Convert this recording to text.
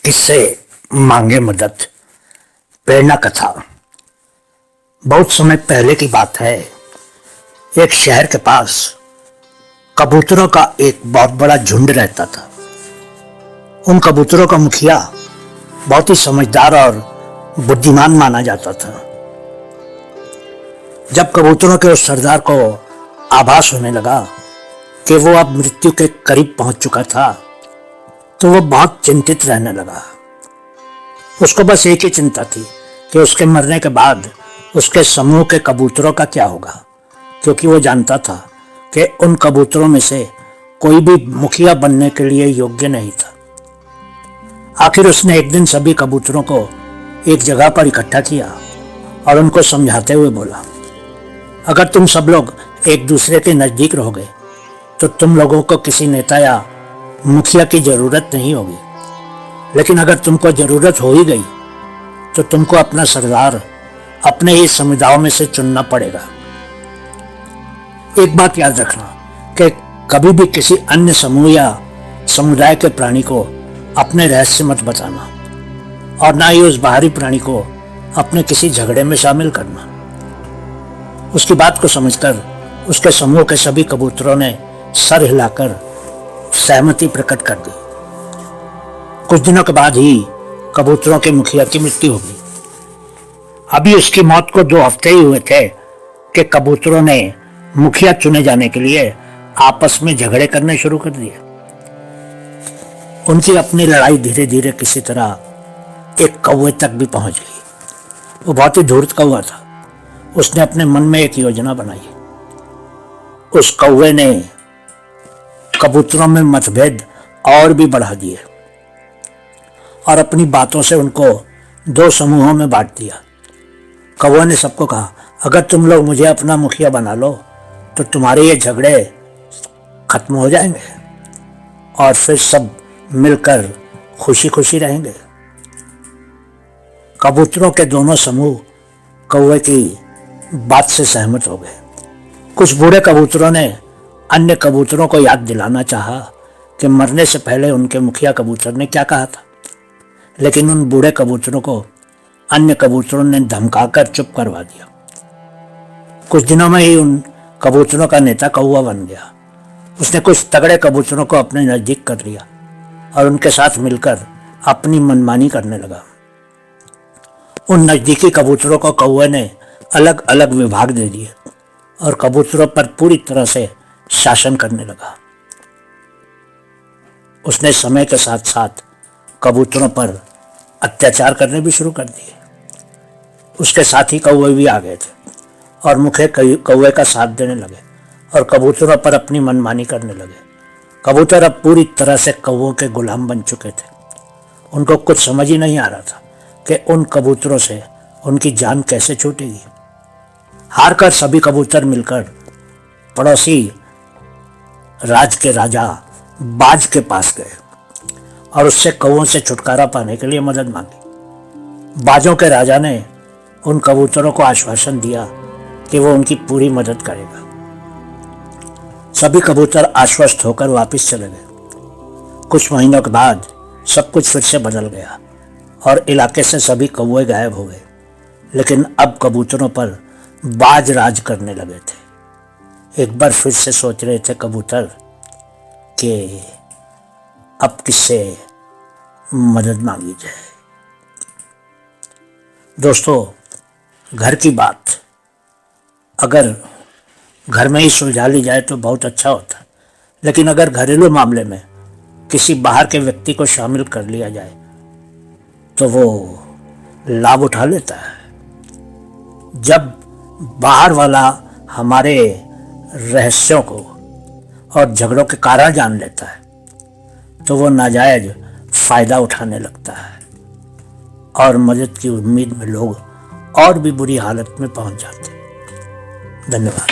किससे मांगे मदद। प्रेरणा कथा। बहुत समय पहले की बात है। एक शहर के पास कबूतरों का एक बहुत बड़ा झुंड रहता था। उन कबूतरों का मुखिया बहुत ही समझदार और बुद्धिमान माना जाता था। जब कबूतरों के उस सरदार को आभास होने लगा कि वो अब मृत्यु के करीब पहुंच चुका था, तो वो बहुत चिंतित रहने लगा। उसको बस एक ही चिंता थी कि उसके मरने के बाद उसके समूह के कबूतरों का क्या होगा, क्योंकि वो जानता था कि उन कबूतरों में से कोई भी मुखिया बनने के लिए योग्य नहीं था। आखिर उसने एक दिन सभी कबूतरों को एक जगह पर इकट्ठा किया और उनको समझाते हुए बोला, अगर तुम सब लोग एक दूसरे के नजदीक रहोगे तो तुम लोगों को किसी नेता या मुखिया की जरूरत नहीं होगी, लेकिन अगर तुमको जरूरत हो ही गई तो तुमको अपना सरदार अपने ही समुदायों में से चुनना पड़ेगा। एक बात याद रखना कि कभी भी किसी अन्य समूह या समुदाय के प्राणी को अपने रहस्य मत बताना और ना ही उस बाहरी प्राणी को अपने किसी झगड़े में शामिल करना। उसकी बात को समझकर उसके समूह के सभी कबूतरों ने सर हिलाकर सहमति प्रकट कर दी। कुछ दिनों के बाद ही कबूतरों के मुखिया की मृत्यु हो गई। अभी उसकी मौत को 2 हफ्ते ही हुए थे कि कबूतरों ने मुखिया चुने जाने के लिए आपस में झगड़े करने शुरू कर दिए। उनकी अपनी लड़ाई धीरे धीरे किसी तरह एक कौवे तक भी पहुंच गई। वो बहुत ही धूर्त कौवा था। उसने अपने मन में एक योजना बनाई। उस कौवे ने कबूतरों में मतभेद और भी बढ़ा दिए और अपनी बातों से उनको 2 समूहों में बांट दिया। कौवे ने सबको कहा, अगर तुम लोग मुझे अपना मुखिया बना लो तो तुम्हारे ये झगड़े खत्म हो जाएंगे और फिर सब मिलकर खुशी खुशी रहेंगे। कबूतरों के दोनों समूह कौवे की बात से सहमत हो गए। कुछ बूढ़े कबूतरों ने अन्य कबूतरों को याद दिलाना चाहा कि मरने से पहले उनके मुखिया कबूतर ने क्या कहा था, लेकिन उन बूढ़े कबूतरों को अन्य कबूतरों ने धमकाकर चुप करवा दिया। कुछ दिनों में ही उन कबूतरों का नेता कौवा बन गया। उसने कुछ तगड़े कबूतरों को अपने नजदीक कर लिया और उनके साथ मिलकर अपनी मनमानी करने लगा। उन नजदीकी कबूतरों को कौवे ने अलग अलग विभाग दे दिए और कबूतरों पर पूरी तरह से शासन करने लगा। उसने समय के साथ साथ कबूतरों पर अत्याचार करने भी शुरू कर दिए। उसके साथ ही कौवे भी आ गए थे और मुखिया कौवे का साथ देने लगे और कबूतरों पर अपनी मनमानी करने लगे। कबूतर अब पूरी तरह से कौवों के गुलाम बन चुके थे। उनको कुछ समझ ही नहीं आ रहा था कि उन कबूतरों से उनकी जान कैसे छूटेगी। हार कर सभी कबूतर मिलकर पड़ोसी राज के राजा बाज के पास गए और उससे कौवों से छुटकारा पाने के लिए मदद मांगी। बाजों के राजा ने उन कबूतरों को आश्वासन दिया कि वो उनकी पूरी मदद करेगा। सभी कबूतर आश्वस्त होकर वापस चले गए। कुछ महीनों के बाद सब कुछ फिर से बदल गया और इलाके से सभी कौवे गायब हो गए, लेकिन अब कबूतरों पर बाज राज करने लगे थे। एक बार फिर से सोच रहे थे कबूतर कि अब किससे मदद मांगी जाए। दोस्तों, घर की बात अगर घर में ही सुलझा ली जाए तो बहुत अच्छा होता है, लेकिन अगर घरेलू मामले में किसी बाहर के व्यक्ति को शामिल कर लिया जाए तो वो लाभ उठा लेता है। जब बाहर वाला हमारे रहस्यों को और झगड़ों के कारण जान लेता है तो वो नाजायज फायदा उठाने लगता है और मदद की उम्मीद में लोग और भी बुरी हालत में पहुंच जाते हैं। धन्यवाद।